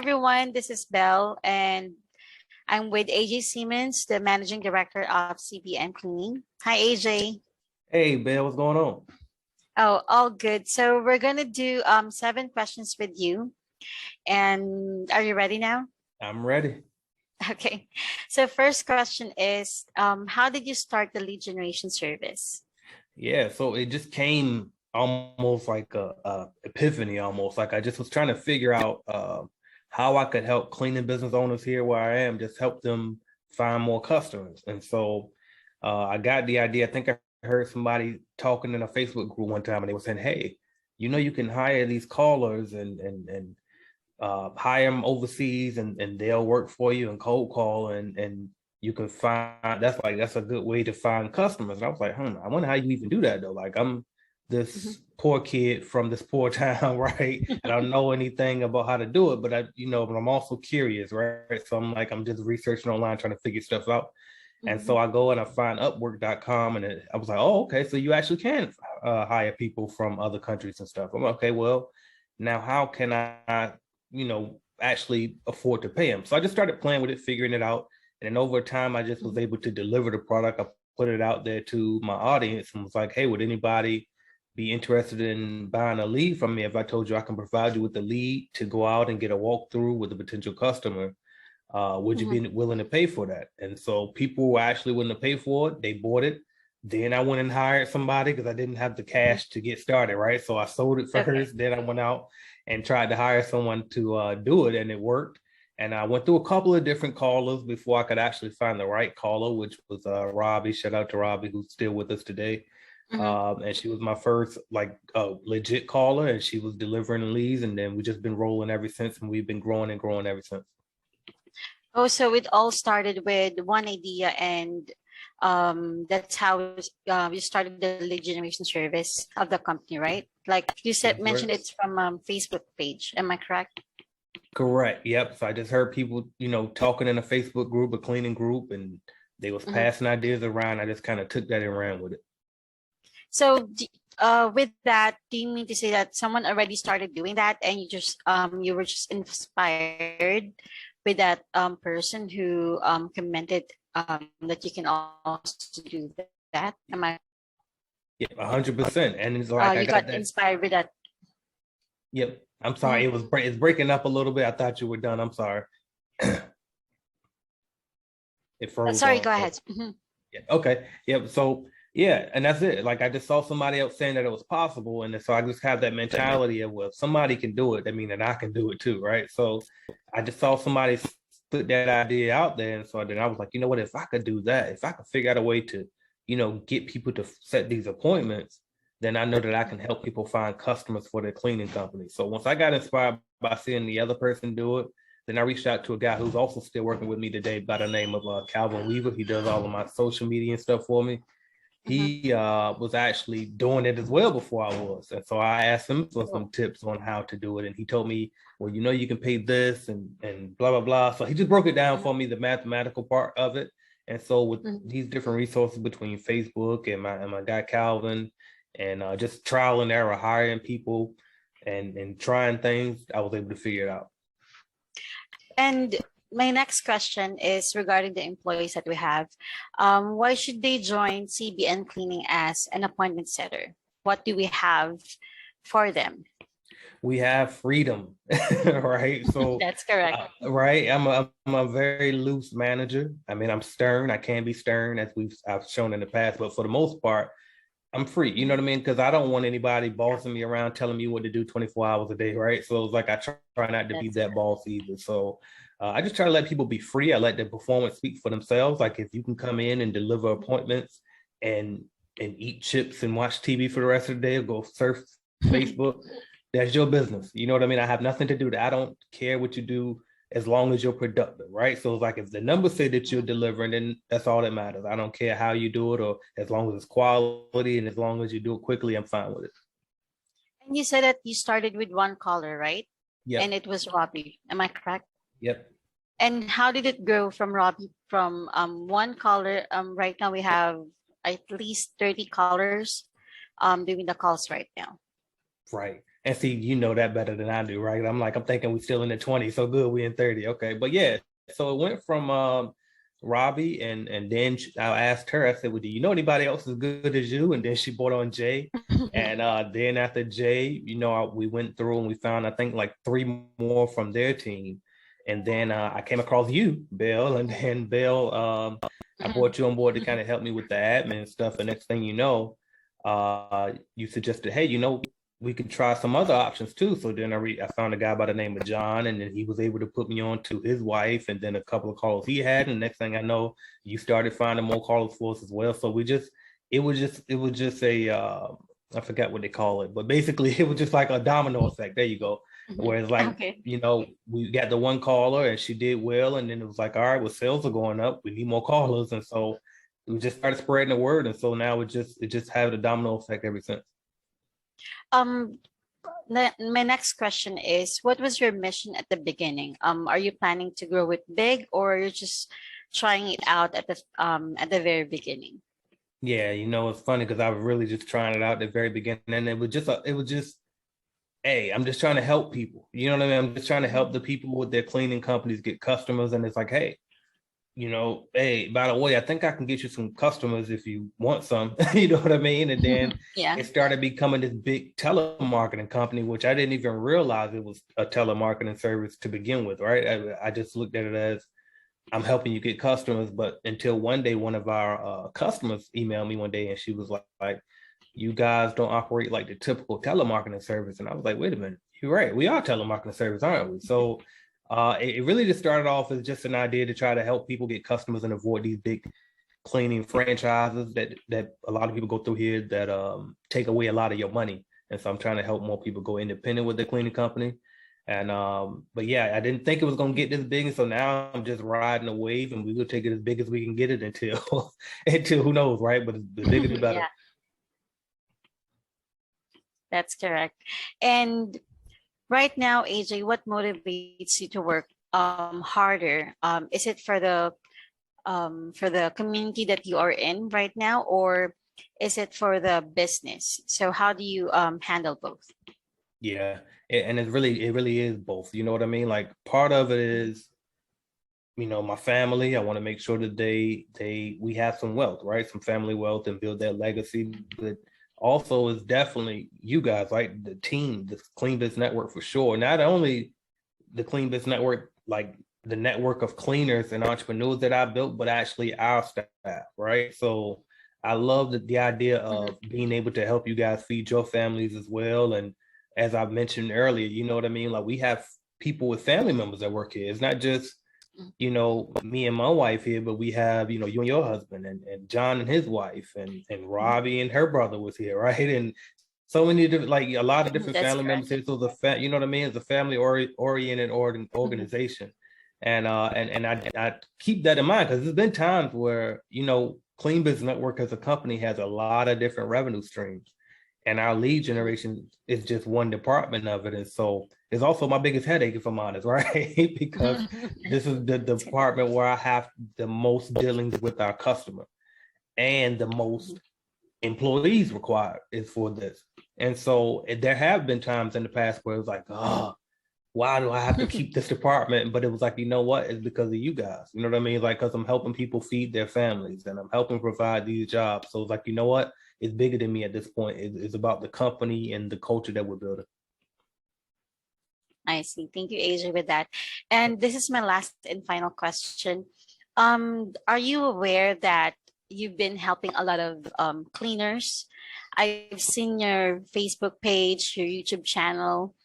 everyone. This is Belle, and I'm with AJ Simmons, the Managing Director of CBN Cleaning. Hi, AJ. Hey, Bill, what's going on? Oh, all good. So we're gonna do 7 questions with you, and are you ready now? I'm ready. Okay. So first question is, how did you start the lead generation service? Yeah, so it just came almost like a epiphany, almost like I just was trying to figure out how I could help cleaning business owners here where I am, just help them find more customers. And so I got the idea. I think I heard somebody talking in a Facebook group one time, and they were saying, "Hey, you can hire these callers and hire them overseas and they'll work for you and cold call and you can find that's a good way to find customers." And I was like, I wonder how you even do that though. Like I'm Mhm. this poor kid from this poor town, right? I don't know anything about how to do it, but but I'm also curious, right? So I'm like, I'm just researching online trying to figure stuff out. And so Mhm. I go and I find upwork.com and I was like, oh, okay, so you actually can hire people from other countries and stuff. I'm like, okay, well, now how can I actually afford to pay them? So I just started playing with it, figuring it out. And then over time, I just was Mhm. able to deliver the product. I put it out there to my audience and was like, hey, would anybody be interested in buying a lead from me? If I told you I can provide you with the lead to go out and get a walkthrough with a potential customer, would you Mhm. be willing to pay for that? And so people were actually willing to pay for it. They bought it. Then I went and hired somebody because I didn't have the Mhm. cash to get started, right? So I sold it Okay. first. Then I went out and tried to hire someone to do it, and it worked. And I went through a couple of different callers before I could actually find the right caller, which was Robbie. Shout out to Robbie, who's still with us today. Mhm. And she was my first like legit caller, and she was delivering leads. And then we just been rolling ever since, and we've been growing and growing ever since. Oh, so it all started with one idea, and that's how you started the lead generation service of the company, right? Like you said, Yes, mentioned sir. it's from Facebook page. Am I correct? Correct. Yep. So I just heard people, talking in a Facebook group, a cleaning group, and they was Mhm. passing ideas around. I just kind of took that and ran with it. So, with that, do you mean to say that someone already started doing that, and you were just inspired with that person who commented that you can also do that? Am I? Yep, 100%. And it's like I You got got that. inspired with that. Yep. I'm sorry. Mhm. It's breaking up a little bit. I thought you were done. I'm sorry. It froze Sorry, on go us. ahead. Mhm. Yeah. Okay. Yep. So yeah, and that's it. Like I just saw somebody else saying that it was possible, and so I just have that mentality of, well, if somebody can do it, I mean, that I can do it too, right? So I just saw somebody put that idea out there, and so then I was like, you know what? If I could do that, if I could figure out a way to, get people to set these appointments, then I know that I can help people find customers for their cleaning company. So once I got inspired by seeing the other person do it, then I reached out to a guy who's also still working with me today by the name of Calvin Weaver. He does all of my social media and stuff for me. Mhm. He was actually doing it as well before I was. And so I asked him for Oh. some tips on how to do it. And he told me, well, you can pay this and blah, blah, blah. So he just broke it down Mhm. for me, the mathematical part of it. And so with Mhm. these different resources between Facebook and my guy Calvin and just trial and error, hiring people and trying things, I was able to figure it out. And my next question is regarding the employees that we have. Why should they join CBN Cleaning as an appointment setter? What do we have for them? We have freedom, right? So, That's correct. right, I'm a very loose manager. I mean, I'm stern. I can be stern, as I've shown in the past, but for the most part, I'm free. You know what I mean? Because I don't want anybody bossing me around, telling me what to do 24 hours a day, right? So it's like I try not to be That's that boss either. So I just try to let people be free. I let their performance speak for themselves. Like if you can come in and deliver appointments and eat chips and watch TV for the rest of the day, or go surf correct. Facebook, that's your business. You know what I mean? I have nothing to do with it. I don't care what you do as long as you're productive, right? So it's like if the numbers say that you're delivering, then that's all that matters. I don't care how you do it, or as long as it's quality and as long as you do it quickly, I'm fine with it. And you said that you started with one caller, right? And Yep. it was Robbie. Am I correct? Yep. And how did it grow from Robbie from one caller? Right now we have at least 30 callers doing the calls right now. Right. And see, you know that better than I do, right? I'm thinking we still in the 20s, so good, we in 30. Okay. But yeah, so it went from Robbie, and then I asked her, I said, well, do you know anybody else as good as you? And then she brought on Jay. And then after Jay, we went through and we found, I think, like 3 more from their team. And then I came across you, Bill, and then Bill, I brought you on board to kind of help me with the admin stuff. And next thing you know, you suggested, hey, we could try some other options too. So then I found a guy by the name of John, and then he was able to put me on to his wife, and then a couple of calls he had. And next thing I know, you started finding more callers for us as well. So it was just a, I forgot what they call it, but basically it was just like a domino effect. There you go. Whereas Okay. we got the one caller and she did well, and then it was like, all right, well, sales are going up. We need more callers, and so we just started spreading the word, and so now it just had a domino effect ever since. Um, my next question is, what was your mission at the beginning? Are you planning to grow it big, or you're just trying it out at the very beginning? Yeah, it's funny because I was really just trying it out at the very beginning, and it was just, hey, I'm just trying to help people. You know what I mean? I'm just trying to help the people with their cleaning companies get customers, and it's like, hey, hey, by the way, I think I can get you some customers if you want some. You know what I mean? And then Yeah. it started becoming this big telemarketing company, which I didn't even realize it was a telemarketing service to begin with, right? I just looked at it as I'm helping you get customers, but until one day, one of our customers emailed me one day, and she was like, "You guys don't operate like the typical telemarketing service." And I was like, "Wait a minute, you're right. We are telemarketing service, aren't we?" So it really just started off as just an idea to try to help people get customers and avoid these big cleaning franchises that a lot of people go through here that take away a lot of your money. And so I'm trying to help more people go independent with their cleaning company. And but yeah, I didn't think it was gonna get this big, and so now I'm just riding the wave, and we will take it as big as we can get it until until who knows, right? But the bigger the better. Yeah, that's correct. And right now, AJ, what motivates you to work harder? Is it for the community that you are in right now, or is it for the business? So how do you handle both? Yeah, and it really is both. You know what I mean? Like part of it is, my family. I want to make sure that we have some wealth, right? Some family wealth and build that legacy. But also is definitely you guys, right? The team, the Clean Biz Network for sure. Not only the Clean Biz Network, like the network of cleaners and entrepreneurs that I built, but actually our staff, right? So I love the idea Mhm. of being able to help you guys feed your families as well. And as I mentioned earlier, you know what I mean? Like we have people with family members that work here. It's not just me and my wife here, but we have, you and your husband, and John and his wife, and Robbie and her brother was here, right? And so many different, like a lot of different That's family members correct. here. So you know what I mean? It's a family oriented Mhm. organization. And I keep that in mind because there's been times where, Clean Business Network as a company has a lot of different revenue streams, and our lead generation is just one department of it. And so it's also my biggest headache, if I'm honest, right? Because this is the That's correct. department where I have the most dealings with our customer, and the most employees required is for this. And so there have been times in the past where it was like, oh, why do I have to keep this department? But it was like, you know what? It's because of you guys. You know what I mean? Like, because I'm helping people feed their families, and I'm helping provide these jobs. So it's like, you know what? It's bigger than me at this point. It's about the company and the culture that we're building. I see. Thank you, AJ, with that. And this is my last and final question. Are you aware that you've been helping a lot of cleaners? I've seen your Facebook page, your YouTube channel,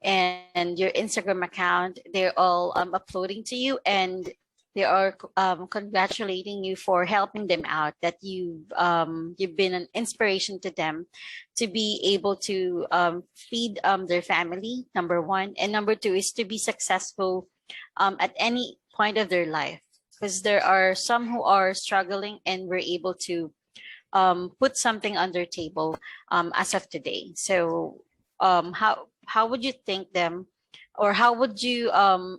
and your Instagram account. They're all uploading to you, and they are congratulating you for helping them out. That you've been an inspiration to them to be able to feed their family. Number one, and number two is to be successful at any point of their life. Because there are some who are struggling, and we're able to put something on their table as of today. So how would you thank them, or how would you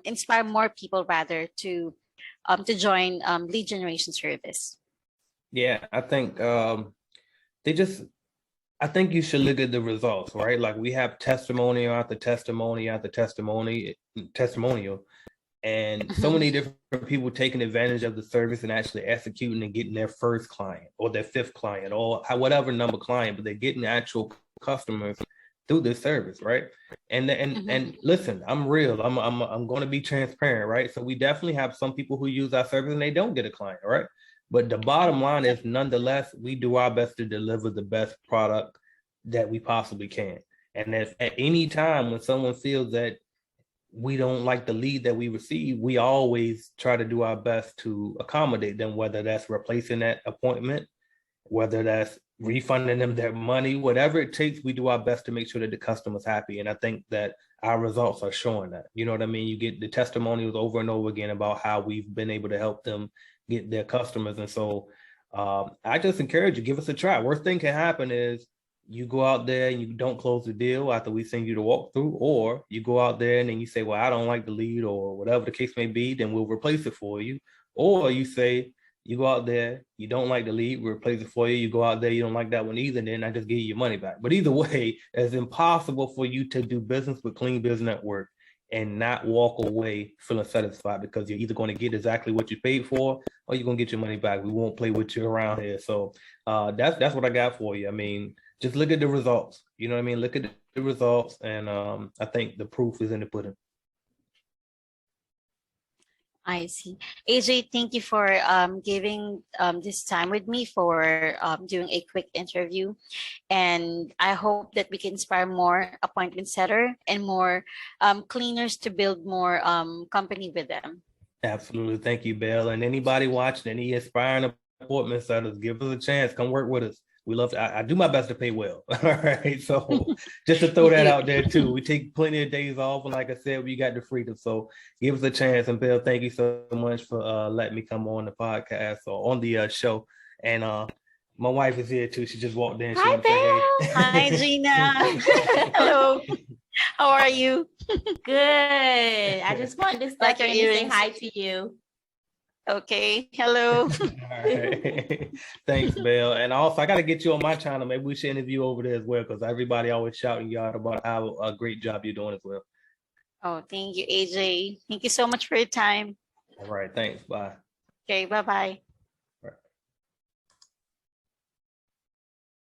inspire more people rather to join lead generation service? Yeah, I think they just I think you should look at the results, right? Like we have testimonial after testimony after testimonial, and so many different people taking advantage of the service and actually executing and getting their first client or their fifth client or whatever number client, but they're getting actual customers through this service, right? And listen, I'm real. I'm going to be transparent, right? So we definitely have some people who use our service and they don't get a client, right? But the bottom line is, nonetheless, we do our best to deliver the best product that we possibly can. And if at any time when someone feels that we don't like the lead that we receive, we always try to do our best to accommodate them, whether that's replacing that appointment, whether that's refunding them their money, whatever it takes, we do our best to make sure that the customer's happy. And I think that our results are showing that. You know what I mean? You get the testimonials over and over again about how we've been able to help them get their customers. And so I just encourage you, give us a try. Worst thing can happen is you go out there and you don't close the deal after we send you the walkthrough, or you go out there and then you say, well, I don't like the lead, or whatever the case may be, then we'll replace it for you. Or you say, you go out there, you don't like the lead, we'll replace it for you. You go out there, you don't like that one either, then I just give you your money back. But either way, it's impossible for you to do business with Clean Biz Network and not walk away feeling satisfied, because you're either going to get exactly what you paid for or you're going to get your money back. We won't play with you around here. So that's what I got for you. I mean, just look at the results. You know what I mean? Look at the results. And I think the proof is in the pudding. I see. AJ, thank you for giving this time with me for doing a quick interview. And I hope that we can inspire more appointment setter and more cleaners to build more company with them. Absolutely. Thank you, Bill. And anybody watching, any aspiring appointment setters, give us a chance. Come work with us. We love to, I do my best to pay well. All right. So just to throw that out there too. We take plenty of days off. And like I said, we got the freedom. So give us a chance. And Bill, thank you so much for letting me come on the podcast or on the show. And my wife is here too. She just walked in. Hi, Bill. Hi, Gina. Hello. How are you? Good. I just wanted to stop in and say hi to you. Okay. Hello. All right. Thanks, Bill. And also, I got to get you on my channel. Maybe we should interview over there as well, because everybody always shouting you out about how a great job you're doing as well. Oh, thank you, AJ. Thank you so much for your time. All right. Thanks. Bye. Okay. Bye-bye.